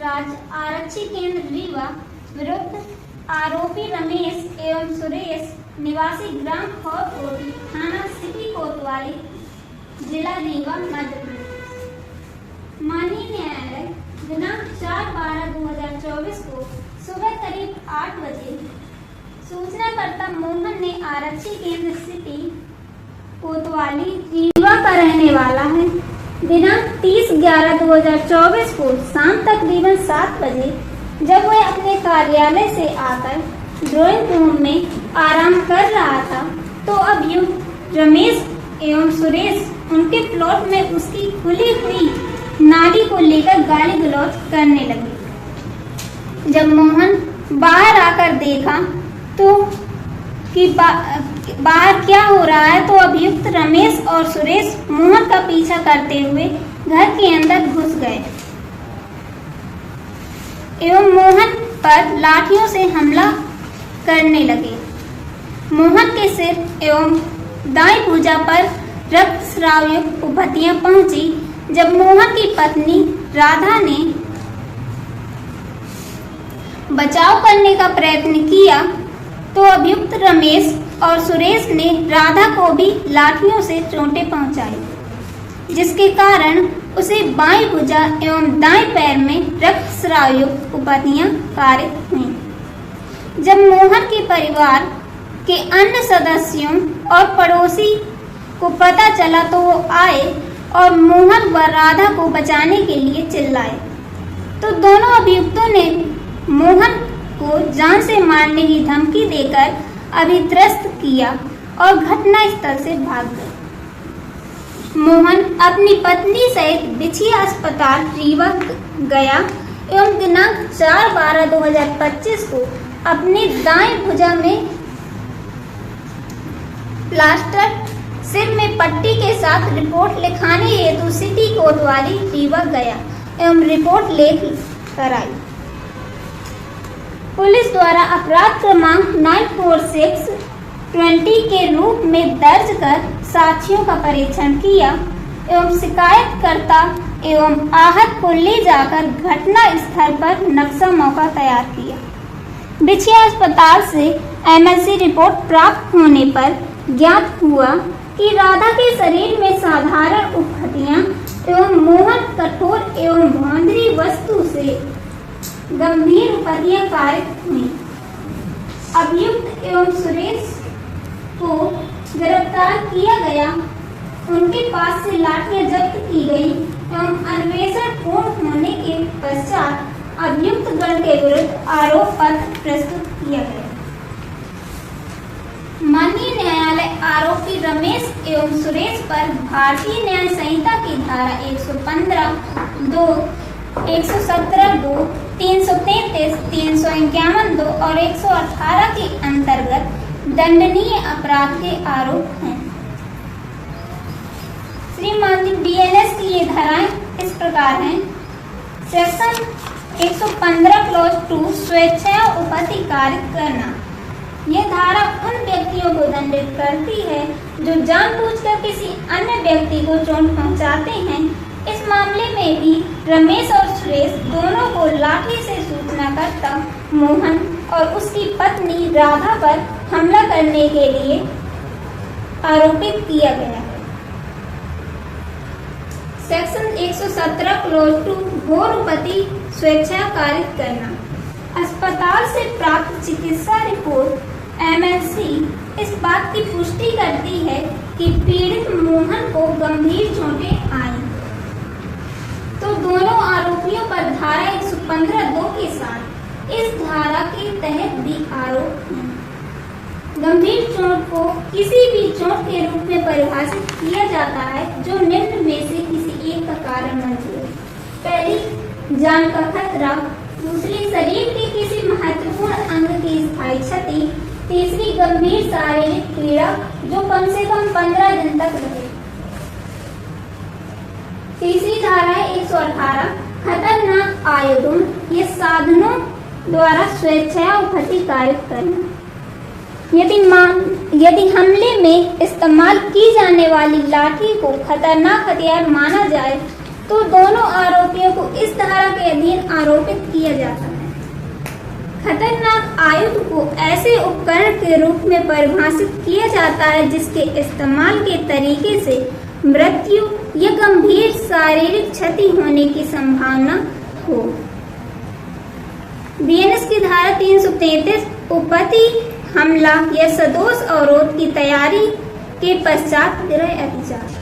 राज्य आरक्षी केंद्र रीवा विरुद्ध आरोपी रमेश एवं सुरेश निवासी ग्राम खौरकोटी थाना सिटी कोतवाली जिला रीवा मध्य प्रदेश। माननीय न्यायालय दिनांक 4/12/2024 को सुबह करीब 8 बजे सूचनाकर्ता मोहन ने आरक्षी केंद्र सिटी कोतवाली रीवा का रहने वाला है। दिनांक 30/11/2024 को शाम तकरीबन 7 बजे जब वह अपने कार्यालय से आकर ड्राइंग रूम में आराम कर रहा था तो अभियुक्त रमेश एवं सुरेश उनके प्लॉट में उसकी खुली हुई नाली को लेकर गाली गलौज करने लगे। जब मोहन बाहर आकर देखा तो कि बाहर क्या हो रहा है तो अभियुक्त रमेश और सुरेश मोहन का पीछा करते हुए घर के अंदर घुस गए एवं मोहन पर लाठियों से हमला करने लगे। मोहन के सिर एवं दाईं भुजा पर रक्तस्राव युक्त उभतियां पहुंची। जब मोहन की पत्नी राधा ने बचाव करने का प्रयत्न किया तो अभियुक्त रमेश और सुरेश ने राधा को भी लाठियों से चोटें पहुंचाई, जिसके कारण उसे बाईं भुजा एवं दाएं पैर में रक्तस्राव युक्त उपाधियां कारित हुईं। जब मोहन के परिवार के अन्य सदस्यों और पड़ोसी को पता चला तो वो आए और मोहन व राधा को बचाने के लिए चिल्लाए, तो दोनों अभियुक्तों ने मोहन को जान से मारने की धमकी देकर अभित्रस्त किया और घटनास्थल से भाग गए। मोहन अपनी पत्नी सहित बिछिया अस्पताल रीवा गया एवं दिनांक 4/12/2025 को अपनी दाएं भुजा में प्लास्टर, सिर में पट्टी के साथ रिपोर्ट लिखाने हेतु सिटी कोतवाली रीवा गया एवं रिपोर्ट लेख कर आई। पुलिस द्वारा अपराध क्रमांक 946/20 के रूप में दर्ज कर साक्ष्यों का परीक्षण किया एवं शिकायतकर्ता एवं आहत को ले जाकर घटना स्थल पर नक्शा मौका तैयार किया। बिछिया अस्पताल से एमएलसी रिपोर्ट प्राप्त होने पर ज्ञात हुआ कि राधा के शरीर में साधारण उभतियां एवं मोहन कठोर एवं भौंदरी वस्तु से गंभीर उपाधियां कारित हुई। अभियुक्त एवं सुरेश को गिरफ्तार किया गया। उनके पास से लाठियां जब्त की गई एवं अन्वेषण पूर्ण होने के पश्चात अभियुक्त गण के विरुद्ध आरोप पत्र प्रस्तुत किया गया। माननीय न्यायालय आरोपी रमेश एवं सुरेश पर भारतीय न्याय संहिता की धारा 115(2), 117(2), 333, 351(2) और 118 के अंतर्गत दंडनीय अपराध के आरोप हैं। श्रीमान बीएनएस की ये धाराएं इस प्रकार हैं। सेक्शन 115 क्लॉज 2 स्वेच्छा उपति कारित करना। यह धारा उन व्यक्तियों को दंडित करती है जो जानबूझकर किसी अन्य व्यक्ति को चोट पहुंचाते हैं। इस मामले में भी रमेश और सुरेश दोनों को लाठी से सूचनाकर्ता मोहन और उसकी पत्नी राधा पर हमला करने के लिए आरोपित किया गया है। सेक्शन 117 क्लॉज 2 घोर उपति स्वेच्छा कारित करना। अस्पताल से प्राप्त चिकित्सा रिपोर्ट एमएलसी इस बात की पुष्टि करती है कि पीड़ित मोहन को गंभीर चोटें आई, तो दोनों आरोपियों पर धारा 115(2) के साथ इस धारा के तहत भी आरोप है। गंभीर चोट को किसी भी चोट के रूप में परिभाषित किया जाता है जो निम्न में से किसी एक का कारण बनती है। पहली, जान का खतरा। दूसरी, शरीर के किसी महत्वपूर्ण अंग की स्थायी क्षति। तीसरी, गंभीर शारीरिक पीड़ा जो कम से कम 15 दिन तक रहे। तीसरी धारा है 118 खतरनाक आयुधों या साधनों द्वारा स्वेच्छा उपहति कारित करना। यदि हमले में इस्तेमाल की जाने वाली लाठी को खतरनाक हथियार माना जाए तो दोनों आरोपियों को इस धारा के अधीन आरोपित किया जाता है। खतरनाक आयुध को ऐसे उपकरण के रूप में परिभाषित किया जाता है जिसके इस्तेमाल के तरीके से मृत्यु या गंभीर शारीरिक क्षति होने की संभावना हो। बीएनएस की धारा 333 उपपत्ति हमला या सदोष अवरोध की तैयारी के पश्चात गृह अभिचार।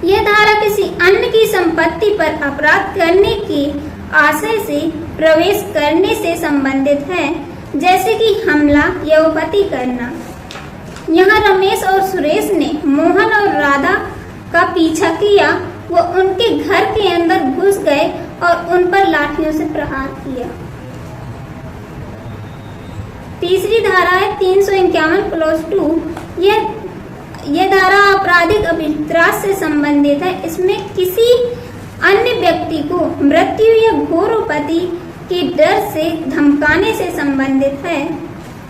यह धारा किसी अन्य की संपत्ति पर अपराध करने की आशय से प्रवेश करने से संबंधित है, जैसे कि हमला या उपपत्ति करना। यहाँ रमेश और सुरेश ने मोहन और राधा का पीछा किया। वो उनके घर के अंदर घुस गए और उन पर लाठियों से प्रहार किया। तीसरी धारा है 351+2। यह धारा आपराधिक अभित्रास से संबंधित है। इसमें किसी अन्य व्यक्ति को मृत्यु या घोर उपपत्ति के डर से धमकाने से संबंधित है,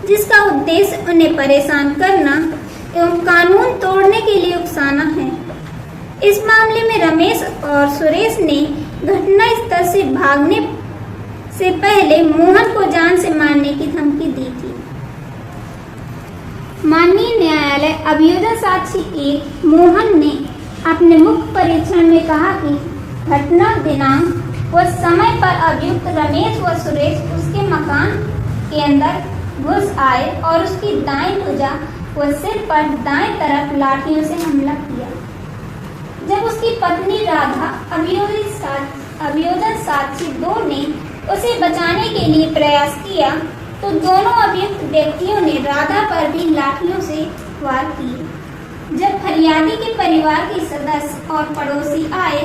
जिसका उद्देश्य उन्हें परेशान करना एवं कानून तोड़ने के लिए उकसाना है। इस मामले में रमेश और सुरेश ने घटना स्थल से भागने से पहले मोहन को जान से मारने की धमकी दी थी। माननीय न्यायालय अभियोजन साक्षी 1 मोहन ने अपने मुख्य परीक्षण में कहा कि घटना दिनांक व समय पर अभियुक्त रमेश व सुरेश उसके मकान के अंदर घुस आए और उसकी दाईं भुजा व सिर पर दाएं तरफ लाठियों से हमला किया। जब उसकी पत्नी राधा अभियोजन साक्षी 2 ने उसे बचाने के लिए प्रयास किया तो दोनों अभियुक्त व्यक्तियों ने राधा पर भी लाठियों से वार किए। जब फरियादी के परिवार के सदस्य और पड़ोसी आए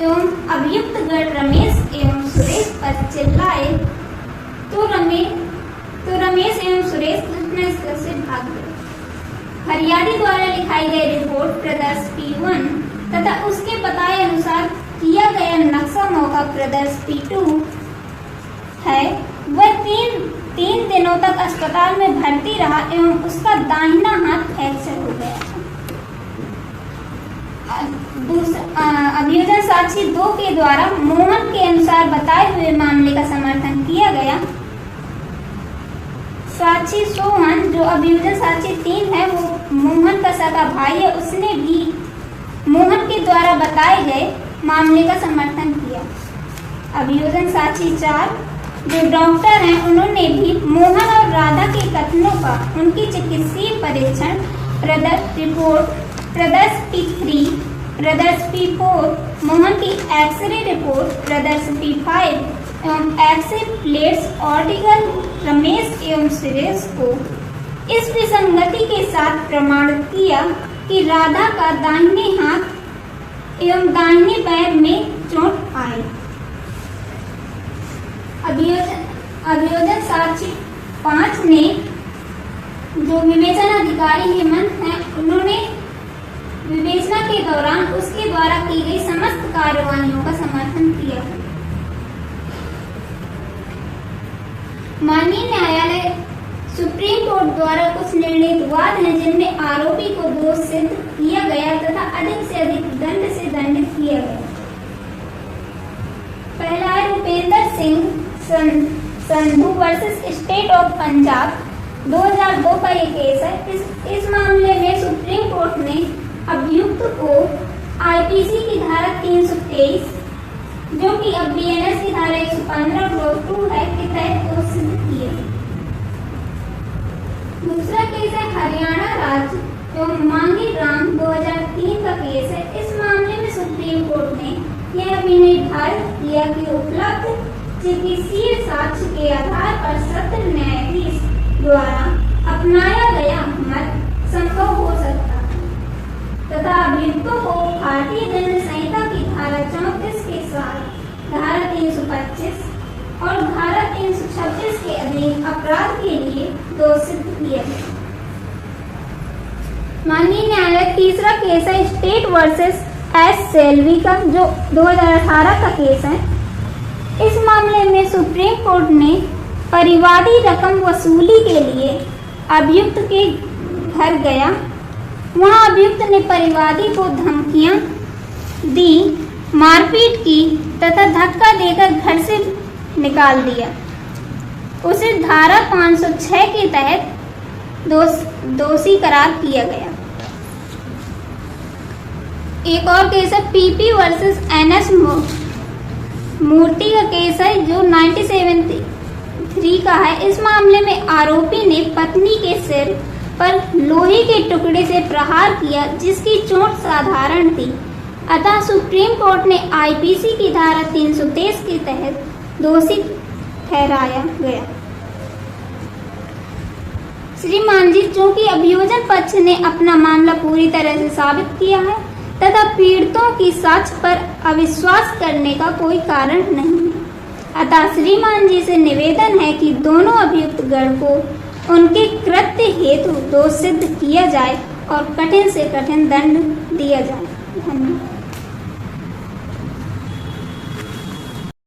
एवं अभियुक्त गण रमेश एवं सुरेश पर चिल्लाए तो रमेश एवं सुरेश घटनास्थल से भाग गए। फरियादी द्वारा लिखाई गई रिपोर्ट प्रदर्श P1 तथा उसके बताए अनुसार किया गया नक्शा मौका प्रदर्श P2 है। वह तीन दिनों तक अस्पताल में भर्ती रहा एवं उसका दाहिना हाथ फ्रैक्चर हो गया। अभियोजन साक्षी 2 के द्वारा मोहन के अनुसार बताए हुए मामले का समर्थन किया गया। साक्षी सोहन जो अभियोजन साक्षी 3 है वो मोहन का सगा भाई है, उसने भी मोहन के द्वारा बताए गए मामले का समर्थन किया। अभियोजन साक्षी 4 जो डॉक्टर हैं उन्होंने भी मोहन और राधा के कथनों का उनकी चिकित्सीय परीक्षण प्रदर्श रिपोर्ट प्रदर्श P3 प्रदर्श P4 मोहन की एक्सरे रिपोर्ट प्रदर्श P5 एवं एक्सरे प्लेट्स आर्टिकल रमेश एवं सुरेश को इस विसंगति के साथ प्रमाणित किया कि राधा का दाहिने हाथ एवं दाहिने पैर में चोट आई। अभियोजन साक्षी 5 ने जो विवेचन अधिकारी हेमंत हैं उन्होंने विवेचना के दौरान उसके द्वारा की गई समस्त कार्यवाहियों का समर्थन किया। माननीय न्यायालय सुप्रीम कोर्ट द्वारा कुछ निर्णीत वाद हैं जिनमें आरोपी को दोष सिद्ध किया गया तथा अधिक से अधिक दंड से दंडित किया गया। पहला है Rupendra Singh Sandhu versus state of Punjab 2002 का ये केस है। इस मामले में सुप्रीम कोर्ट ने अभियुक्त को आईपीसी की धारा 323 जो कि अब बीएनएस की धारा 115(2) है के तहत दोष सिद्ध किए। दूसरा केस है हरियाणा राज्य एवं मांगी राम 2003 का केस है। इस मामले में सुप्रीम कोर्ट ने यह भी निर्धारित किया कि उपलब्ध चिकित्सीय साक्ष्य के आधार पर सत्र न्यायाधीश द्वारा अपनाया गया मत संभव हो सकता है तथा अभियुक्तों को भारतीय दंड संहिता की धारा 34 के साथ धारा 325 और धारा 326 के अधीन अपराध के लिए दोष सिद्ध किया गया। माननीय न्यायालय तीसरा केस है स्टेट वर्सेस एस सेल्वी का जो 2018 का केस है। इस मामले में सुप्रीम कोर्ट ने परिवादी रकम वसूली के लिए अभियुक्त के घर गया। वहां अभियुक्त ने परिवादी को धमकियां दी, मारपीट की तथा धक्का देकर घर से निकाल दिया। उसे धारा 506 के तहत दोषी करार किया गया। एक और केस है पीपी वर्सेस एनएस मूर्ति का केस है जो 1973 का है। इस मामले में आरोपी ने पत्नी के सिर पर लोहे के टुकड़े से प्रहार किया जिसकी चोट साधारण थी, अतः सुप्रीम कोर्ट ने आईपीसी की धारा 323 के तहत दोषी ठहराया गया। श्रीमान जी, चूंकि अभियोजन पक्ष ने अपना मामला पूरी तरह से साबित किया है तथा पीड़ितों की साक्ष्य पर अविश्वास करने का कोई कारण नहीं है, अतः श्रीमान जी से निवेदन है कि दोनों अभियुक्त गण को उनके कृत्य हेतु दोष सिद्ध किया जाए और कठिन से कठिन दंड दिया जाए। धन्यवाद।